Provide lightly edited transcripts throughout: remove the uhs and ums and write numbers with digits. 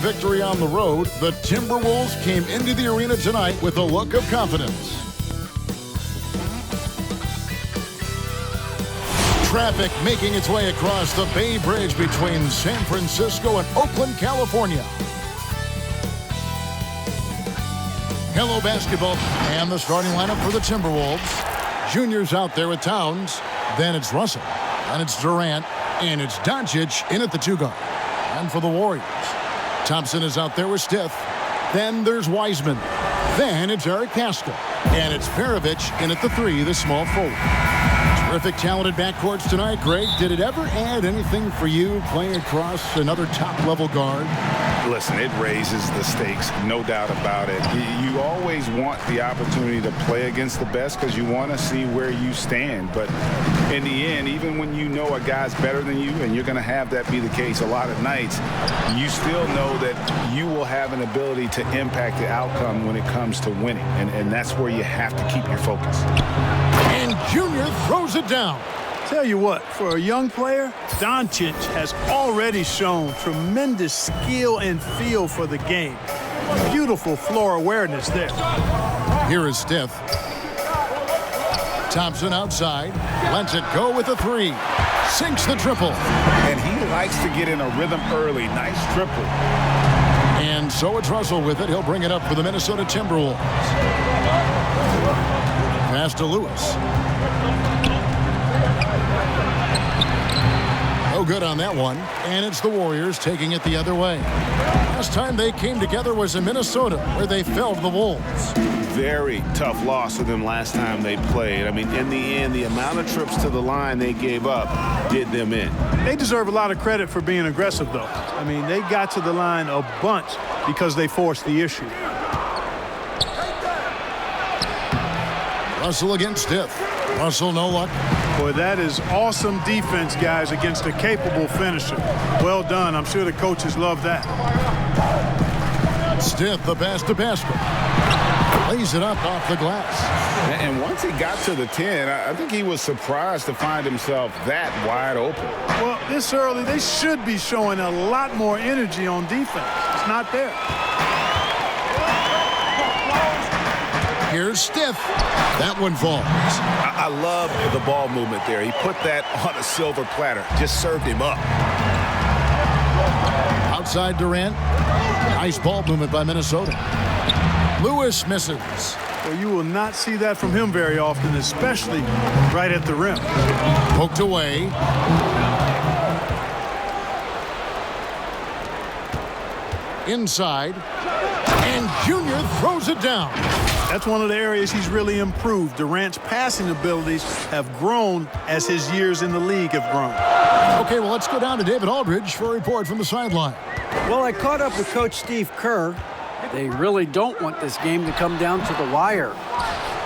victory on the road, the Timberwolves came into the arena tonight with a look of confidence. Traffic making its way across the Bay Bridge between San Francisco and Oakland, California. Hello basketball and the starting lineup for the Timberwolves. Junior's out there with Towns. Then it's Russell. And it's Durant. And it's Doncic in at the 2 guard. And for the Warriors, Thompson is out there with Stith. Then there's Wiseman. Then it's Eric Pascal. And it's Perovich in at the 3, the small forward. Terrific talented backcourts tonight. Greg, did it ever add anything for you playing across another top-level guard? Listen, it raises the stakes, no doubt about it. You always want the opportunity to play against the best because you want to see where you stand. But in the end, even when you know a guy's better than you, and you're going to have that be the case a lot of nights, you still know that you will have an ability to impact the outcome when it comes to winning. And that's where you have to keep your focus. And Junior throws it down. Tell you what, for a young player, Doncic has already shown tremendous skill and feel for the game. Beautiful floor awareness there. Here is Stith. Thompson outside. Lets it go with a 3. Sinks the triple. And he likes to get in a rhythm early. Nice triple. And so it's Russell with it. He'll bring it up for the Minnesota Timberwolves. Pass to Lewis. No good on that one. And it's the Warriors taking it the other way. Last time they came together was in Minnesota, where they fell to the Wolves. Very tough loss for them last time they played. I mean, in the end, the amount of trips to the line they gave up did them in. They deserve a lot of credit for being aggressive, though. I mean, they got to the line a bunch because they forced the issue. Russell against Stith. Russell, no luck. Boy, that is awesome defense, guys, against a capable finisher. Well done. I'm sure the coaches love that. Stith, the pass to Pascal. Lays it up off the glass. And once he got to the 10, I think he was surprised to find himself that wide open. Well, this early, they should be showing a lot more energy on defense. It's not there. Here's Stith. That one falls. I love the ball movement there. He put that on a silver platter. Just served him up. Outside Durant. Nice ball movement by Minnesota. Lewis misses. Well, you will not see that from him very often, especially right at the rim. Poked away. Inside. And Junior throws it down. That's one of the areas he's really improved. Durant's passing abilities have grown as his years in the league have grown. Okay, well, let's go down to David Aldridge for a report from the sideline. Well, I caught up with Coach Steve Kerr. They really don't want this game to come down to the wire.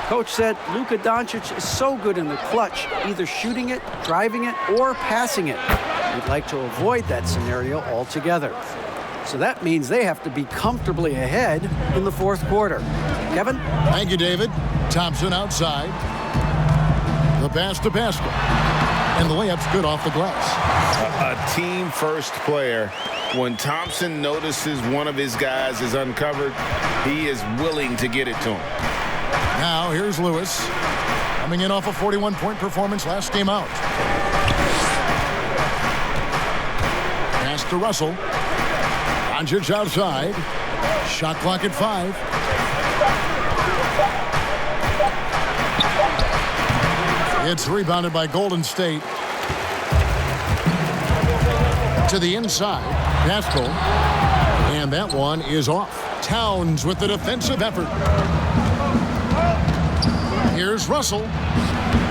Coach said Luka Doncic is so good in the clutch, either shooting it, driving it, or passing it. We'd like to avoid that scenario altogether. So that means they have to be comfortably ahead in the fourth quarter. Kevin? Thank you, David. Thompson outside. The pass to Pascal. And the layup's good off the glass. A team-first player. When Thompson notices one of his guys is uncovered, he is willing to get it to him. Now, here's Lewis. Coming in off a 41-point performance last game out. Pass to Russell. Doncic outside. Shot clock at 5. It's rebounded by Golden State. To the inside. Pascal. And that one is off. Towns with the defensive effort. Here's Russell.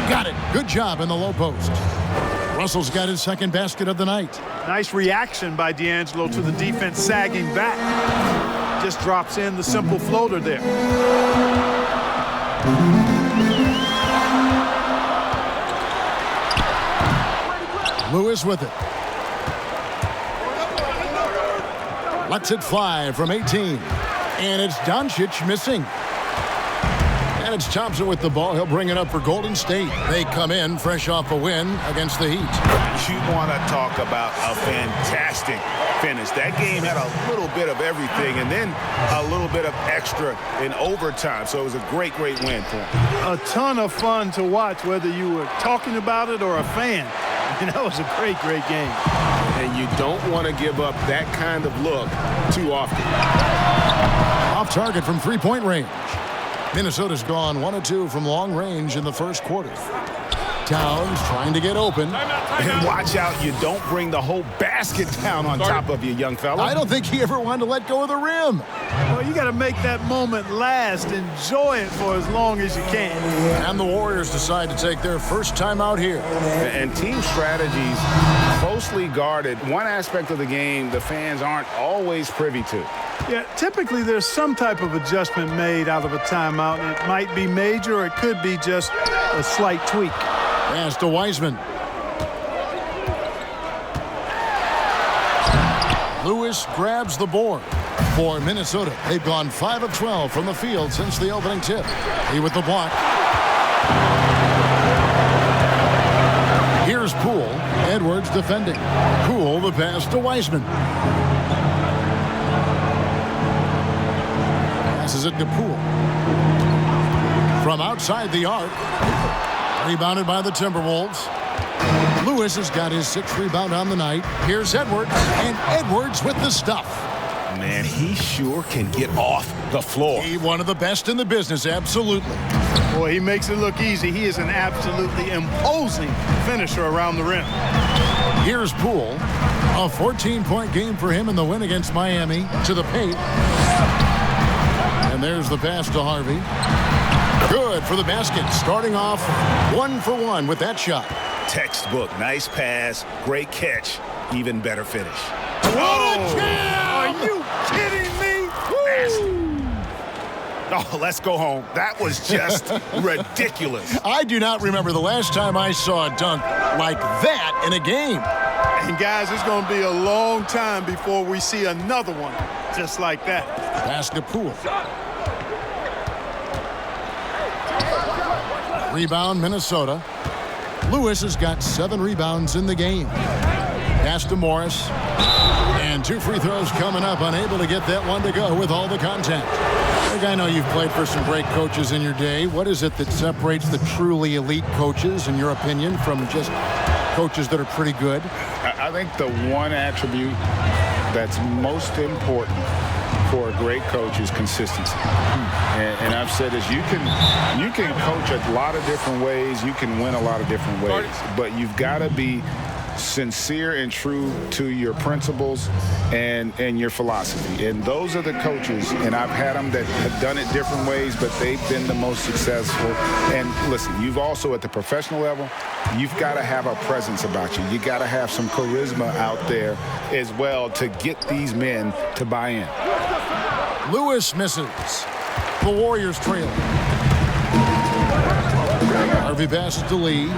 Got it. Good job in the low post. Russell's got his second basket of the night. Nice reaction by D'Angelo to the defense sagging back. Just drops in the simple floater there. Lewis with it. Lets it fly from 18. And it's Doncic missing. And it's Thompson with the ball. He'll bring it up for Golden State. They come in fresh off a win against the Heat. You want to talk about a fantastic finish. That game had a little bit of everything and then a little bit of extra in overtime. So it was a great win for him. A ton of fun to watch, whether you were talking about it or a fan. And that was a great game. And you don't want to give up that kind of look too often. Off target from three-point range. Minnesota's gone 1 of 2 from long range in the first quarter. Towns trying to get open. And watch out, you don't bring the whole basket down on top of you, young fella. I don't think he ever wanted to let go of the rim. Well, you got to make that moment last. Enjoy it for as long as you can. And the Warriors decide to take their first time out here. And team strategies closely guarded. One aspect of the game the fans aren't always privy to. Yeah, typically there's some type of adjustment made out of a timeout. It might be major or it could be just a slight tweak. Pass to Wiseman. Lewis grabs the board for Minnesota. They've gone 5 of 12 from the field since the opening tip. He with the block. Here's Poole. Edwards defending. Poole the pass to Wiseman. Passes it to Poole. From outside the arc. Rebounded by the Timberwolves. Lewis has got his 6th rebound on the night. Here's Edwards, and Edwards with the stuff. Man, he sure can get off the floor. He one of the best in the business, absolutely. Boy, he makes it look easy. He is an absolutely imposing finisher around the rim. Here's Poole. A 14-point game for him in the win against Miami. To the paint. And there's the pass to Harvey. Good for the basket. Starting off 1 for 1 with that shot. Textbook. Nice pass. Great catch. Even better finish. What a jam! Are you kidding me? Oh, let's go home. That was just ridiculous. I do not remember the last time I saw a dunk like that in a game. And guys, it's going to be a long time before we see another one just like that. Pass to Poole. Rebound, Minnesota. Lewis has got 7 rebounds in the game. Pass to Morris. And 2 free throws coming up. Unable to get that one to go with all the contact. Look, I know you've played for some great coaches in your day. What is it that separates the truly elite coaches, in your opinion, from just coaches that are pretty good? I think the one attribute that's most important for a great coach is consistency. And I've said this, you can coach a lot of different ways, you can win a lot of different ways, but you've got to be sincere and true to your principles and your philosophy. And those are the coaches, and I've had them that have done it different ways, but they've been the most successful. And listen, you've also at the professional level, you've got to have a presence about you. You got to have some charisma out there as well to get these men to buy in. Lewis misses. The Warriors trail. Harvey passes to Lee.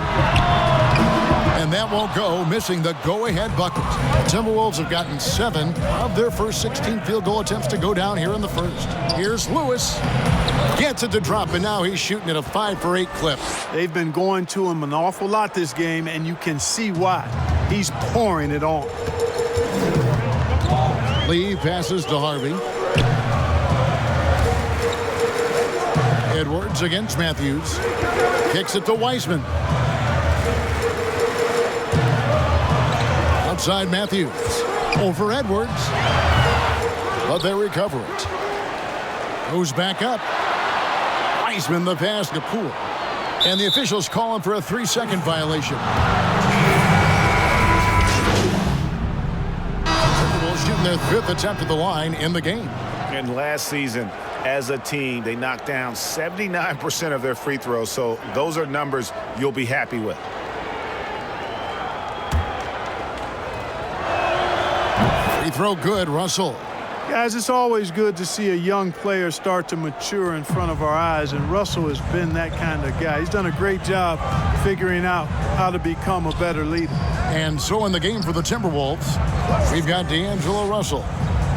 And that won't go, missing the go-ahead bucket. The Timberwolves have gotten 7 of their first 16 field goal attempts to go down here in the first. Here's Lewis. Gets it to drop, and now he's shooting at a 5 for 8 clip. They've been going to him an awful lot this game, and you can see why. He's pouring it on. Lee passes to Harvey. Edwards against Matthews. Kicks it to Wiseman. Outside Matthews. Over Edwards. But they recover it. Goes back up. Wiseman the pass to Poole. And the officials call him for a 3-second violation. Timberwolves shooting their 5th attempt at the line in the game. And last season, as a team, they knocked down 79% of their free throws, so those are numbers you'll be happy with. Free throw good, Russell. Guys, it's always good to see a young player start to mature in front of our eyes, and Russell has been that kind of guy. He's done a great job figuring out how to become a better leader. And so in the game for the Timberwolves, we've got D'Angelo Russell.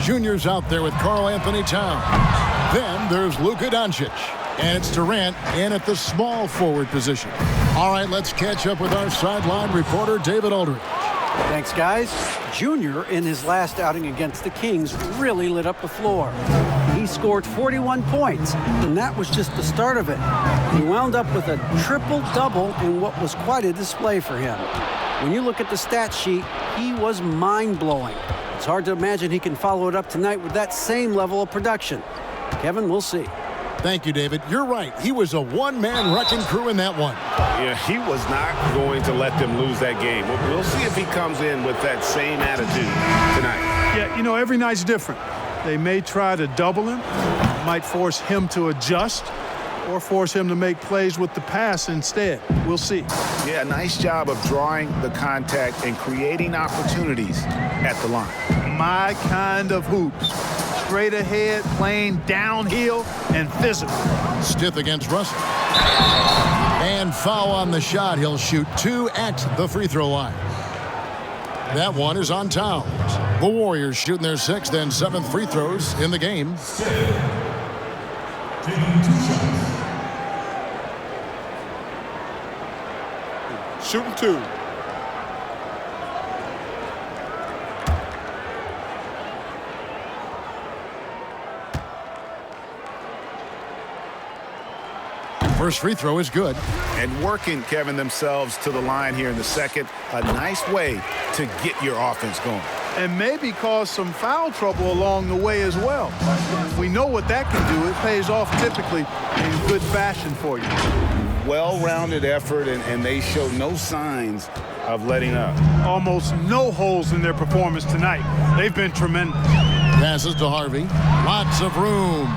Junior's out there with Karl Anthony Towns. Then there's Luka Doncic. And it's Durant in at the small forward position. All right, let's catch up with our sideline reporter, David Aldridge. Thanks, guys. Junior, in his last outing against the Kings, really lit up the floor. He scored 41 points, and that was just the start of it. He wound up with a triple-double in what was quite a display for him. When you look at the stat sheet, he was mind-blowing. It's hard to imagine he can follow it up tonight with that same level of production. Kevin, we'll see. Thank you, David. You're right. He was a one-man wrecking crew in that one. Yeah, he was not going to let them lose that game. We'll see if he comes in with that same attitude tonight. Yeah, you know, every night's different. They may try to double him, might force him to adjust, or force him to make plays with the pass instead. We'll see. Yeah, nice job of drawing the contact and creating opportunities at the line. My kind of hoops. Straight ahead, playing downhill, and physical. Stith against Russell. And foul on the shot. He'll shoot 2 at the free throw line. That one is on Towns. The Warriors shooting their 6th and 7th free throws in the game. Shooting 2. First free throw is good. And working, Kevin, themselves to the line here in the second. A nice way to get your offense going. And maybe cause some foul trouble along the way as well. We know what that can do. It pays off typically in good fashion for you. Well-rounded effort, and they show no signs of letting up. Almost no holes in their performance tonight. They've been tremendous. Passes to Harvey. Lots of room.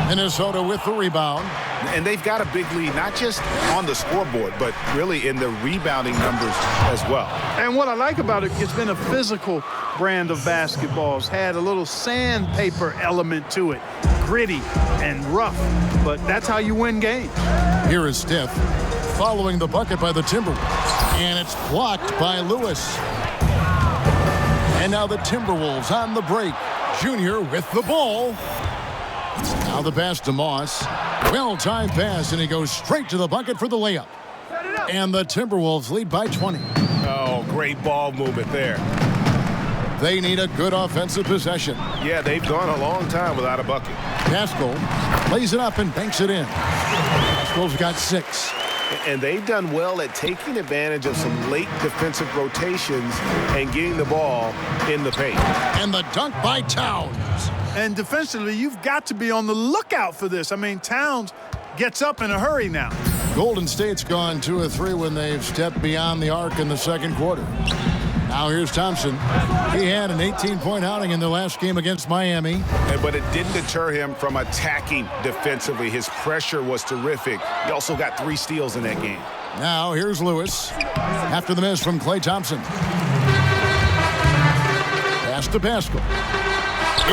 Minnesota with the rebound. And they've got a big lead, not just on the scoreboard, but really in the rebounding numbers as well. And what I like about it, it's been a physical brand of basketball. It's had a little sandpaper element to it. Gritty and rough, but that's how you win games. Here is Stith following the bucket by the Timberwolves. And it's blocked by Lewis. And now the Timberwolves on the break. Junior with the ball. Now the pass to Moss. Well-timed pass, and he goes straight to the bucket for the layup. And the Timberwolves lead by 20. Oh, great ball movement there. They need a good offensive possession. Yeah, they've gone a long time without a bucket. Pascal lays it up and banks it in. Pascal's got 6. And they've done well at taking advantage of some late defensive rotations and getting the ball in the paint. And the dunk by Towns. And defensively, you've got to be on the lookout for this. I mean, Towns gets up in a hurry now. Golden State's gone 2 of 3 when they've stepped beyond the arc in the second quarter. Now here's Thompson. He had an 18-point outing in their last game against Miami. But it didn't deter him from attacking defensively. His pressure was terrific. He also got 3 steals in that game. Now here's Lewis after the miss from Klay Thompson. Pass to Pascal.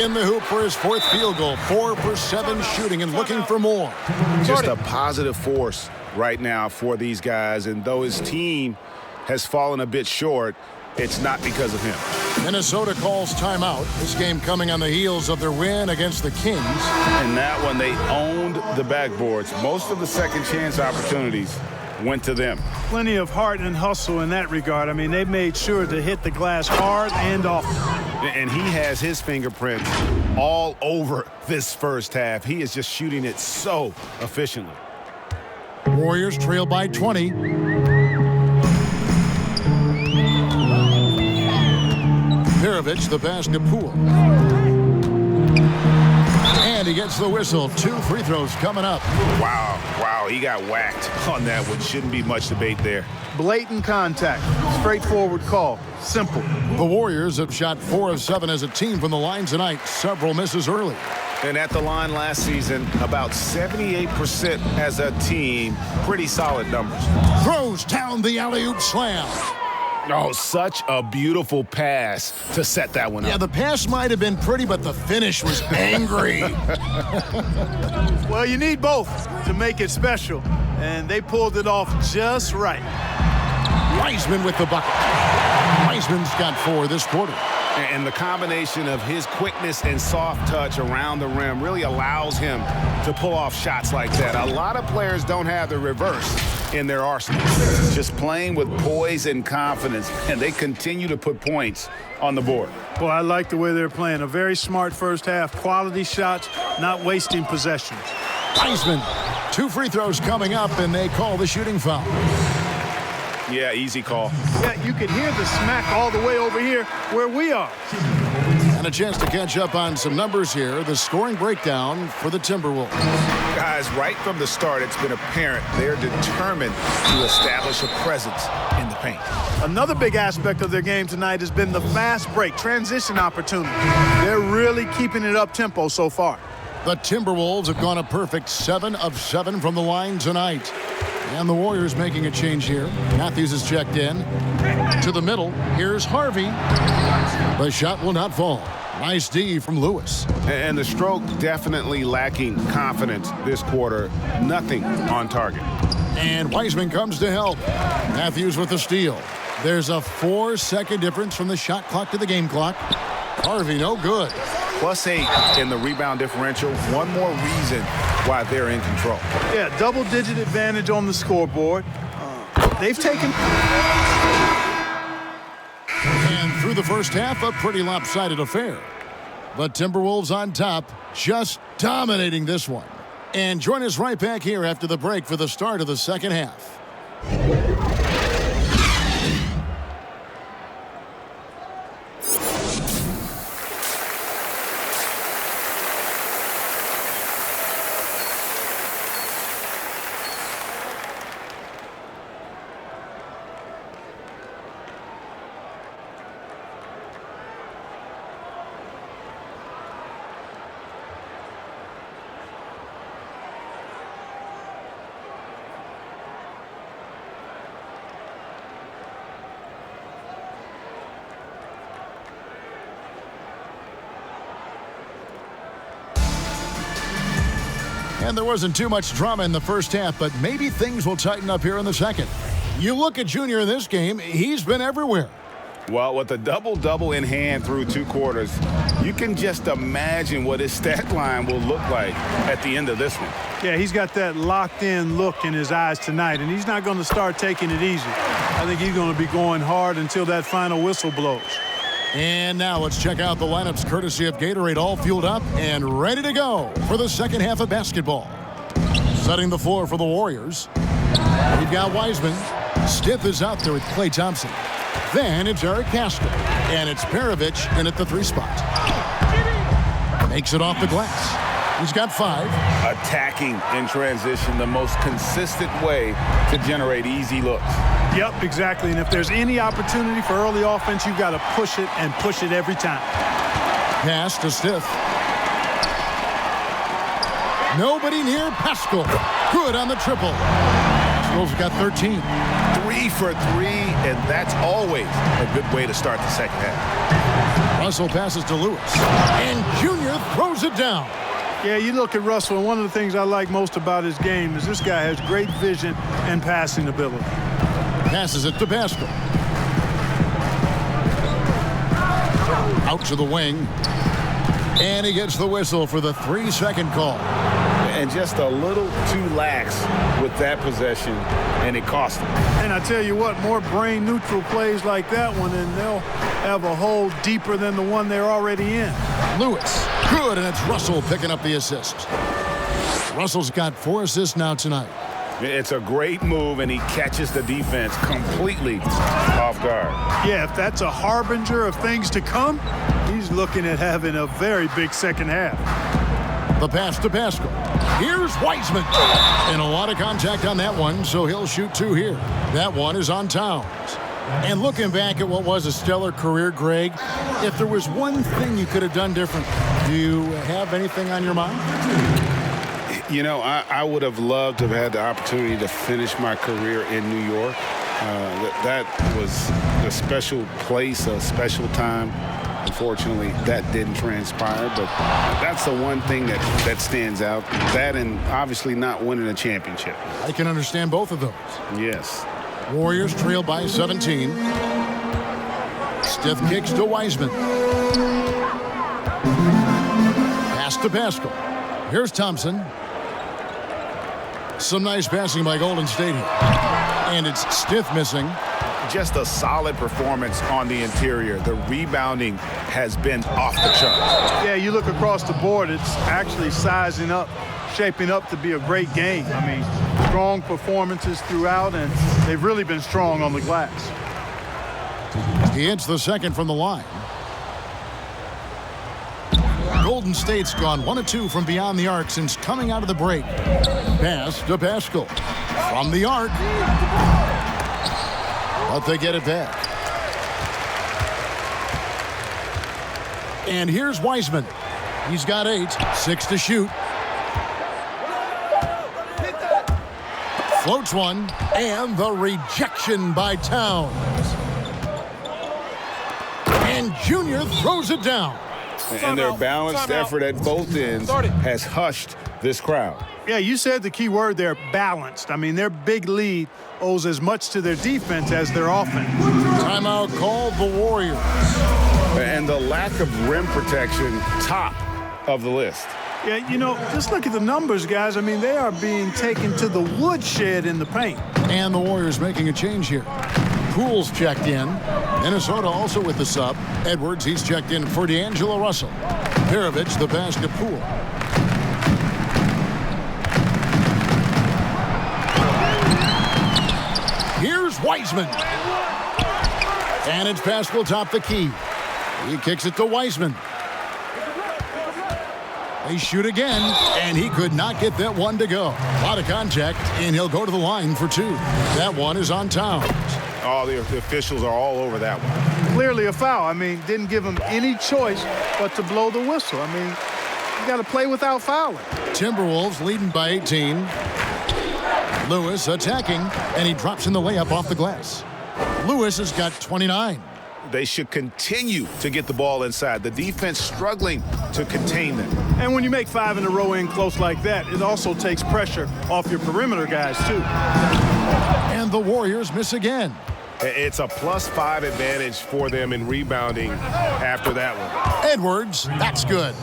In the hoop for his 4th field goal. 4 for 7 shooting and looking for more. Just a positive force right now for these guys. And though his team has fallen a bit short, it's not because of him. Minnesota calls timeout. This game coming on the heels of their win against the Kings. And that one, they owned the backboards. Most of the second chance opportunities went to them. Plenty of heart and hustle in that regard. I mean, they made sure to hit the glass hard and often. And he has his fingerprints all over this first half. He is just shooting it so efficiently. Warriors trail by 20. Perovich, the pass to Poole. And he gets the whistle. 2 free throws coming up. Wow, he got whacked on that one. Shouldn't be much debate there. Blatant contact. Straightforward call. Simple. The Warriors have shot 4 of 7 as a team from the line tonight. Several misses early. And at the line last season, about 78% as a team. Pretty solid numbers. Throws down the alley-oop slam. Oh, such a beautiful pass to set that one up. Yeah, the pass might have been pretty, but the finish was angry. Well, you need both to make it special, and they pulled it off just right. Wiseman with the bucket. Wiseman's got 4 this quarter. And the combination of his quickness and soft touch around the rim really allows him to pull off shots like that. A lot of players don't have the reverse in their arsenal. Just playing with poise and confidence, and they continue to put points on the board. Well, I like the way they're playing. A very smart first half. Quality shots, not wasting possessions. Wiseman, 2 free throws coming up, and they call the shooting foul. Yeah, easy call. Yeah, you can hear the smack all the way over here where we are. And a chance to catch up on some numbers here. The scoring breakdown for the Timberwolves. Guys, right from the start, it's been apparent they're determined to establish a presence in the paint. Another big aspect of their game tonight has been the fast break, transition opportunity. They're really keeping it up-tempo so far. The Timberwolves have gone a perfect 7 of 7 from the line tonight. And the Warriors making a change here. Matthews is checked in. To the middle, here's Harvey. The shot will not fall. Nice D from Lewis. And the stroke definitely lacking confidence this quarter. Nothing on target. And Wiseman comes to help. Matthews with the steal. There's a 4-second difference from the shot clock to the game clock. Harvey, no good. +8 in the rebound differential. One more reason why they're in control. Yeah, double-digit advantage on the scoreboard. They've taken... And through the first half, a pretty lopsided affair. The Timberwolves on top, just dominating this one. And join us right back here after the break for the start of the second half. And there wasn't too much drama in the first half, but maybe things will tighten up here in the second. You look at Junior in this game, he's been everywhere. Well, with a double-double in hand through 2 quarters, you can just imagine what his stat line will look like at the end of this one. Yeah, he's got that locked-in look in his eyes tonight, and he's not going to start taking it easy. I think he's going to be going hard until that final whistle blows. And now let's check out the lineups courtesy of Gatorade, all fueled up and ready to go for the second half of basketball. Setting the floor for the Warriors, we've got Wiseman. Stith is out there with Klay Thompson. Then it's Eric Pascal, and it's Perovich in at the 3 spot. Makes it off the glass. He's got 5. Attacking in transition, the most consistent way to generate easy looks. Yep, exactly. And if there's any opportunity for early offense, you've got to push it and push it every time. Pass to Stith. Nobody near Pascal. Good on the triple. Pascal's got 13. 3 for 3, and that's always a good way to start the second half. Russell passes to Lewis. And Junior throws it down. Yeah, you look at Russell, and one of the things I like most about his game is this guy has great vision and passing ability. Passes it to Pascal. Out to the wing. And he gets the whistle for the 3-second call. And just a little too lax with that possession, and it cost him. And I tell you what, more brain-neutral plays like that one, and they'll have a hole deeper than the one they're already in. Lewis, good, and it's Russell picking up the assist. Russell's got 4 assists now tonight. It's a great move, and he catches the defense completely off guard. Yeah, if that's a harbinger of things to come, he's looking at having a very big second half. The pass to Pascal. Here's Wiseman. And a lot of contact on that one, so he'll shoot 2 here. That one is on Towns. And looking back at what was a stellar career, Greg, if there was one thing you could have done different, do you have anything on your mind? You know, I would have loved to have had the opportunity to finish my career in New York. That was a special place, a special time. Unfortunately, that didn't transpire, but that's the one thing that stands out. That and obviously not winning a championship. I can understand both of those. Yes. Warriors trail by 17. Stith kicks to Wiseman. Pass to Pascal. Here's Thompson. Some nice passing by Golden State here. And it's Stith missing. Just a solid performance on the interior. The rebounding has been off the charts. Yeah, you look across the board, it's actually sizing up, shaping up to be a great game. I mean, strong performances throughout, and they've really been strong on the glass. He hits the second from the line. Golden State's gone 1 of 2 from beyond the arc since coming out of the break. Pass to Pascal. From the arc. But they get it back. And here's Wiseman. He's got 8, 6 to shoot. Floats one, and the rejection by Towns. And Junior throws it down. And their balanced effort at both ends has hushed this crowd. Yeah, you said the key word there, balanced. I mean, their big lead owes as much to their defense as their offense. Timeout called the Warriors. And the lack of rim protection, top of the list. Yeah, you know, just look at the numbers, guys. I mean, they are being taken to the woodshed in the paint. And the Warriors making a change here. Poole's checked in. Minnesota also with the sub. Edwards, he's checked in for D'Angelo Russell. Perovich, the pass to Poole. Here's Wiseman. And it's Pascal top the key. He kicks it to Wiseman. They shoot again, and he could not get that one to go. A lot of contact, and he'll go to the line for 2. That one is on Towns. Oh, the officials are all over that one. Clearly a foul. I mean, didn't give him any choice but to blow the whistle. I mean, you got to play without fouling. Timberwolves leading by 18. Lewis attacking, and he drops in the layup off the glass. Lewis has got 29. They should continue to get the ball inside. The defense struggling to contain them. And when you make 5 in a row in close like that, it also takes pressure off your perimeter guys, too. And the Warriors miss again. It's a +5 advantage for them in rebounding after that one. Edwards, that's good.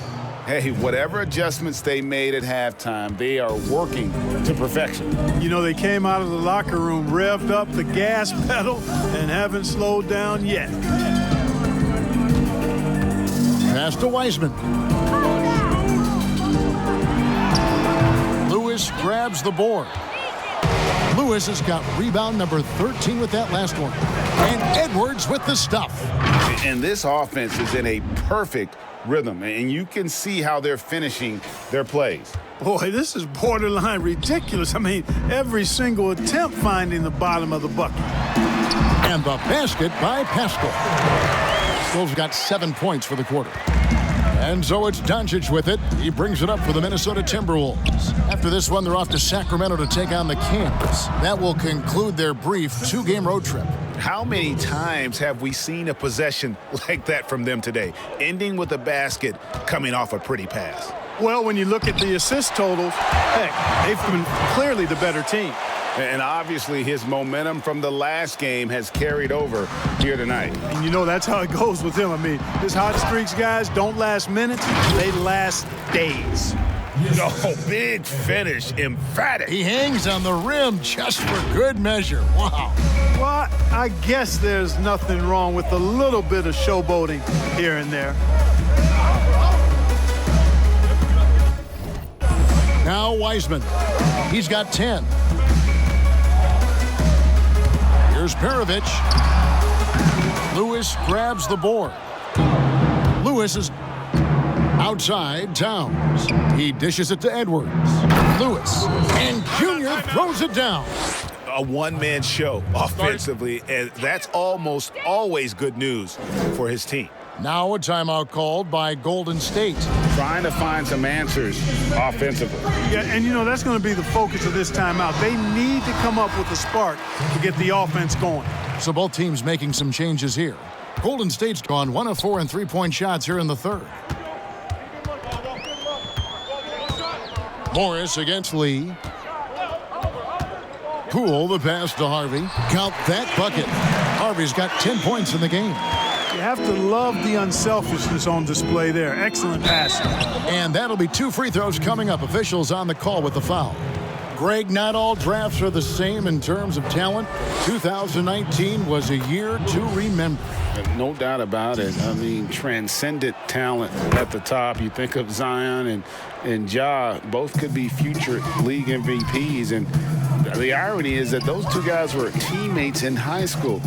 Hey, whatever adjustments they made at halftime, they are working to perfection. You know, they came out of the locker room, revved up the gas pedal, and haven't slowed down yet. Pass to Wiseman. Lewis grabs the board. Lewis has got rebound number 13 with that last one. And Edwards with the stuff. And this offense is in a perfect rhythm, and you can see how they're finishing their plays. Boy, this is borderline ridiculous. I mean, every single attempt finding the bottom of the bucket. And the basket by Pascal. Still got 7 points for the quarter. And so it's Doncic with it. He brings it up for the Minnesota Timberwolves. After this one, they're off to Sacramento to take on the Kings. That will conclude their brief 2-game road trip. How many times have we seen a possession like that from them today, ending with a basket coming off a pretty pass? Well, when you look at the assist totals, heck, they've been clearly the better team. And obviously his momentum from the last game has carried over here tonight. And you know that's how it goes with him. I mean, his hot streaks, guys, don't last minutes. They last days. No, big finish, emphatic. He hangs on the rim just for good measure. Wow. Well, I guess there's nothing wrong with a little bit of showboating here and there. Now Wiseman. He's got 10. Here's Perovich. Lewis grabs the board. Lewis is outside Towns. He dishes it to Edwards. Lewis. And Junior throws it down. A one-man show offensively, and that's almost always good news for his team. Now a timeout called by Golden State. Trying to find some answers offensively. Yeah, and you know, that's going to be the focus of this timeout. They need to come up with a spark to get the offense going. So both teams making some changes here. Golden State's gone 1 of 4 in three-point shots here in the third. Morris against Lee. Poole, the pass to Harvey. Count that bucket. Harvey's got 10 points in the game. You have to love the unselfishness on display there. Excellent passing. And that'll be 2 free throws coming up. Officials on the call with the foul. Greg, not all drafts are the same in terms of talent. 2019 was a year to remember. No doubt about it. I mean, transcendent talent at the top. You think of Zion and Ja, both could be future league MVPs. And the irony is that those two guys were teammates in high school.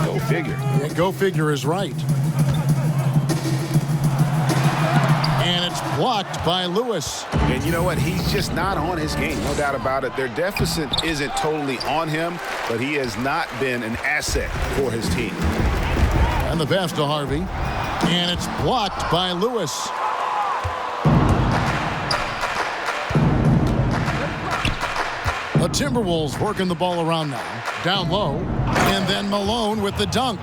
Go figure. Yeah, go figure is right. And it's blocked by Lewis. And you know what? He's just not on his game. No doubt about it. Their deficit isn't totally on him, but he has not been an asset for his team. And the pass to Harvey. And it's blocked by Lewis. The Timberwolves working the ball around now. Down low. And then Malone with the dunk.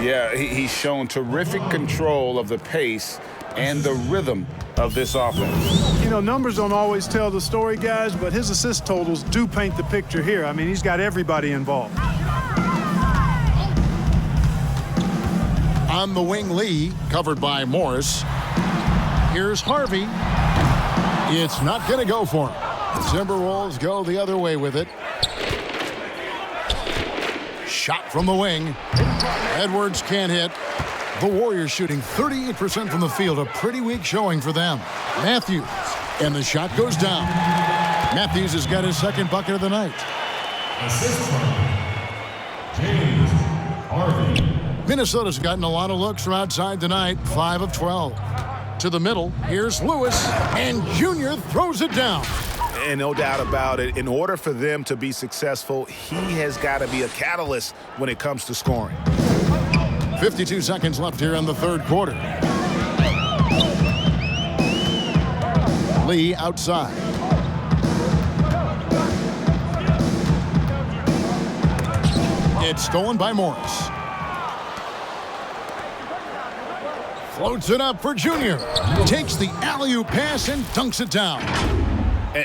Yeah, he's shown terrific control of the pace and the rhythm of this offense. You know, numbers don't always tell the story, guys, but his assist totals do paint the picture here. I mean, he's got everybody involved. On the wing, Lee, covered by Morris. Here's Harvey. It's not going to go for him. The Timberwolves go the other way with it. Shot from the wing. Edwards can't hit. The Warriors shooting 38% from the field. A pretty weak showing for them. Matthews. And the shot goes down. Matthews has got his second bucket of the night. Assist James Harvey. Minnesota's gotten a lot of looks from outside tonight. 5 of 12. To the middle. Here's Lewis. And Junior throws it down. And no doubt about it, in order for them to be successful, he has got to be a catalyst when it comes to scoring. 52 seconds left here in the third quarter. Lee outside. It's stolen by Morris. Floats it up for Junior. Takes the alley-oop pass and dunks it down.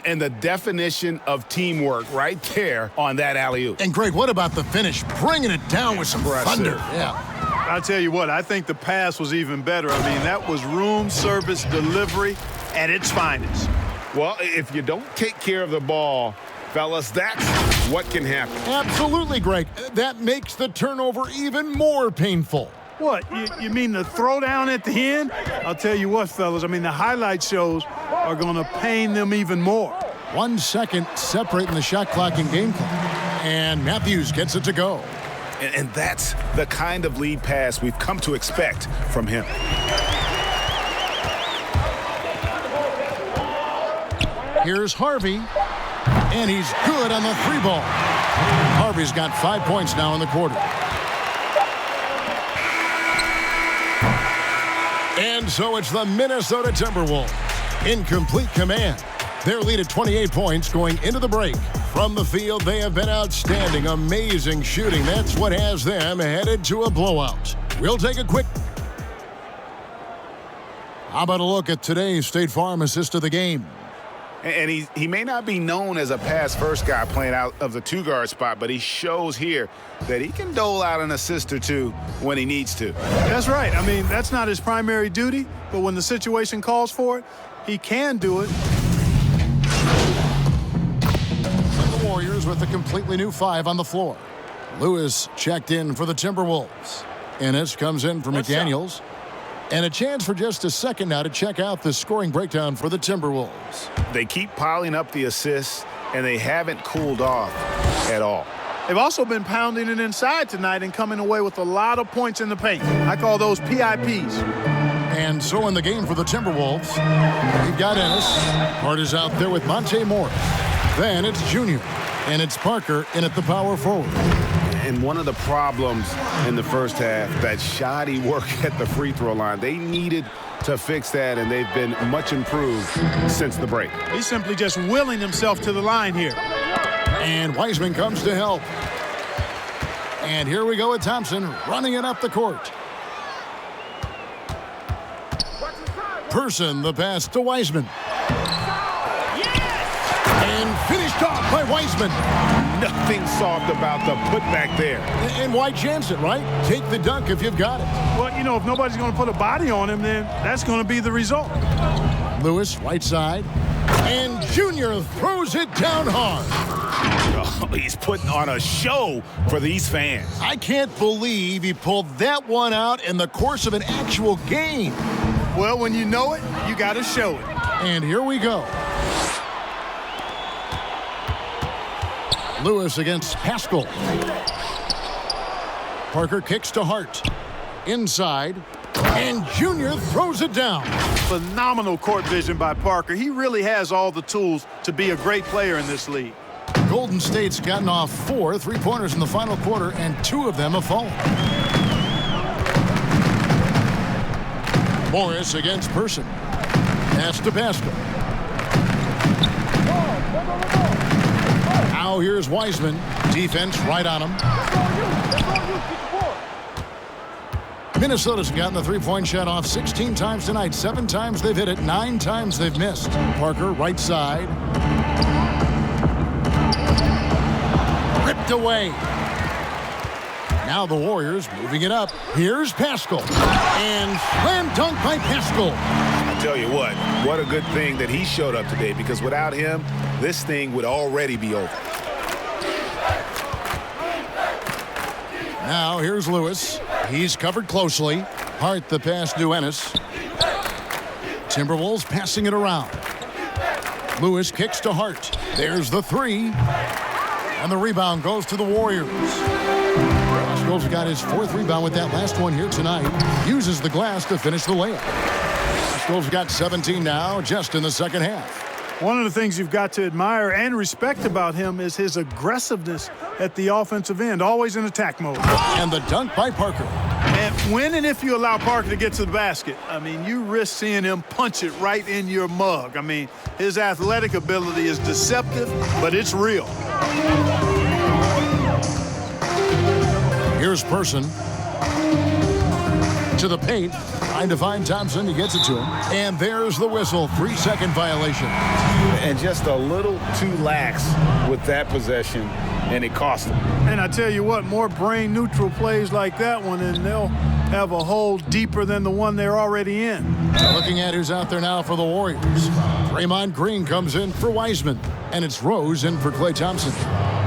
And the definition of teamwork right there on that alley-oop. And Greg, what about the finish? Bringing it down with some thunder. Yeah. I'll tell you what, I think the pass was even better. I mean, that was room service delivery at its finest. Well, if you don't take care of the ball, fellas, that's what can happen. Absolutely, Greg. That makes the turnover even more painful. What, you mean the throwdown at the end? I'll tell you what, fellas, I mean, the highlight shows are going to pain them even more. 1 second separating the shot clock and game clock. And Matthews gets it to go. And that's the kind of lead pass we've come to expect from him. Here's Harvey. And he's good on the 3-ball. Harvey's got 5 points now in the quarter. And so it's the Minnesota Timberwolves in complete command. Their lead at 28 points going into the break. From the field, they have been outstanding. Amazing shooting. That's what has them headed to a blowout. We'll take a quick... How about a look at today's State Farm assist of the game? And he may not be known as a pass-first guy playing out of the two-guard spot, but he shows here that he can dole out an assist or two when he needs to. That's right. I mean, that's not his primary duty, but when the situation calls for it, he can do it. The Warriors with a completely new 5 on the floor. Lewis checked in for the Timberwolves. Ennis comes in for McDaniels. And a chance for just a second now to check out the scoring breakdown for the Timberwolves. They keep piling up the assists, and they haven't cooled off at all. They've also been pounding it inside tonight and coming away with a lot of points in the paint. I call those PIPs. And so in the game for the Timberwolves, we've got Ennis. Hart is out there with Monte Morris. Then it's Junior. And it's Parker in at the power forward. And one of the problems in the first half, that shoddy work at the free throw line. They needed to fix that, and they've been much improved since the break. He's simply just willing himself to the line here. And Wiseman comes to help. And here we go with Thompson running it up the court. Person, the pass to Wiseman. And finished off by Wiseman. Nothing soft about the putback there. And why chance it, right? Take the dunk if you've got it. Well, you know, if nobody's going to put a body on him, then that's going to be the result. Lewis, right side. And Junior throws it down hard. Oh, he's putting on a show for these fans. I can't believe he pulled that one out in the course of an actual game. Well, when you know it, you got to show it. And here we go. Lewis against Paschall. Parker kicks to Hart. Inside. And Junior throws it down. Phenomenal court vision by Parker. He really has all the tools to be a great player in this league. Golden State's gotten off 4 3-pointers in the final quarter, and 2 of them have fallen. Morris against Person. Pass to Paschall. Now here's Wiseman. Defense right on him. Minnesota's gotten the three-point shot off 16 times tonight. 7 times they've hit it. 9 times they've missed. Parker, right side. Ripped away. Now the Warriors moving it up. Here's Paschall. And slam dunk by Paschall. I tell you what a good thing that he showed up today, because without him, this thing would already be over. Now here's Lewis. He's covered closely. Hart the pass to Ennis. Timberwolves passing it around. Lewis kicks to Hart. There's the 3. And the rebound goes to the Warriors. Paschall's got his 4th rebound with that last one here tonight. Uses the glass to finish the layup. Paschall's got 17 now, just in the second half. One of the things you've got to admire and respect about him is his aggressiveness at the offensive end, always in attack mode. And the dunk by Parker. And when and if you allow Parker to get to the basket, I mean, you risk seeing him punch it right in your mug. I mean, his athletic ability is deceptive, but it's real. Here's Person. To the paint. Trying to find Thompson. He gets it to him. And there's the whistle. 3-second violation. And just a little too lax with that possession, and it cost him. And I tell you what, more brain-neutral plays like that one, and they'll have a hole deeper than the one they're already in. Looking at who's out there now for the Warriors. Draymond Green comes in for Wiseman. And it's Rose in for Klay Thompson.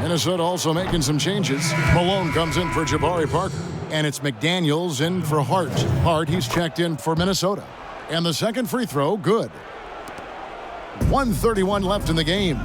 Minnesota also making some changes. Malone comes in for Jabari Parker. And it's McDaniels in for Hart. Hart, he's checked in for Minnesota. And the second free throw, good. 1:31 left in the game.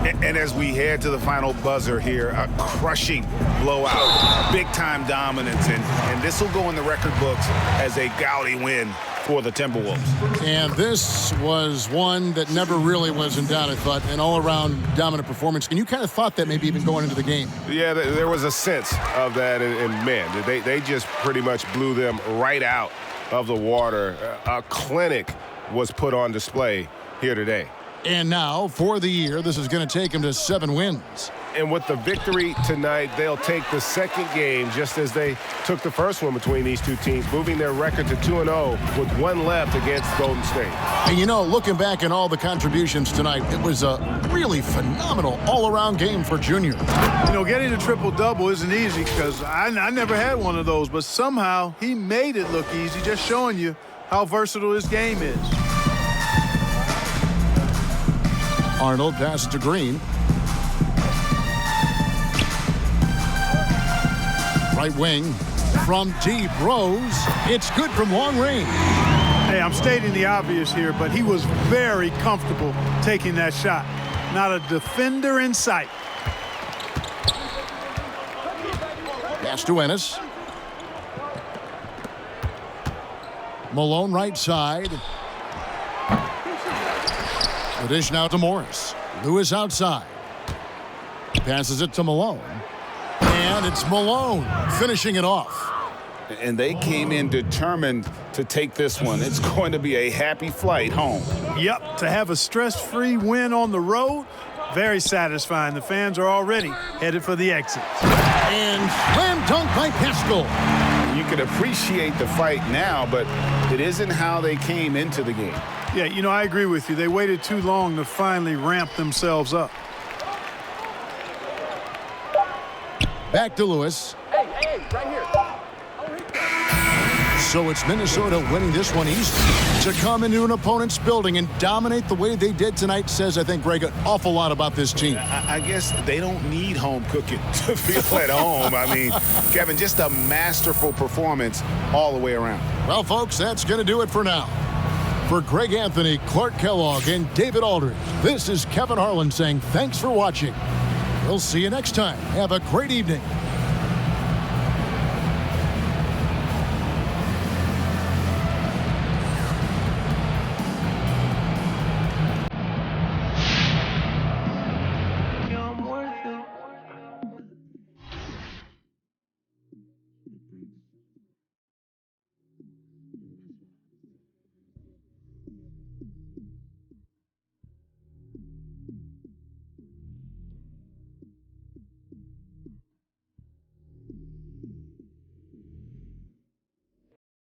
And as we head to the final buzzer here, a crushing blowout, big-time dominance, and this will go in the record books as a gaudy win for the Timberwolves. And this was one that never really was in doubt, I thought, an all-around dominant performance. And you kind of thought that maybe even going into the game. Yeah, there was a sense of that, and man, they just pretty much blew them right out of the water. A clinic was put on display here today. And now, for the year, this is going to take him to 7 wins. And with the victory tonight, they'll take the second game just as they took the first one between these two teams, moving their record to 2-0 with 1 left against Golden State. And you know, looking back at all the contributions tonight, it was a really phenomenal all-around game for Junior. You know, getting a triple-double isn't easy because I never had one of those, but somehow he made it look easy, just showing you how versatile his game is. Arnold passes to Green. Right wing from deep. Rose. It's good from long range. Hey, I'm stating the obvious here, but he was very comfortable taking that shot. Not a defender in sight. Pass to Ennis. Malone right side. The dish now to Morris. Lewis outside. Passes it to Malone. And it's Malone finishing it off. And they came in determined to take this one. It's going to be a happy flight home. Yep, to have a stress-free win on the road, very satisfying. The fans are already headed for the exit. And slam dunk by Paschall. You can appreciate the fight now, but it isn't how they came into the game. Yeah, you know, I agree with you. They waited too long to finally ramp themselves up. Back to Lewis. Hey, right here. So it's Minnesota winning this one easily. To come into an opponent's building and dominate the way they did tonight says, I think, Greg, an awful lot about this team. I guess they don't need home cooking to feel at home. I mean, Kevin, just a masterful performance all the way around. Well, folks, that's going to do it for now. For Greg Anthony, Clark Kellogg, and David Aldridge, this is Kevin Harlan saying thanks for watching. We'll see you next time. Have a great evening.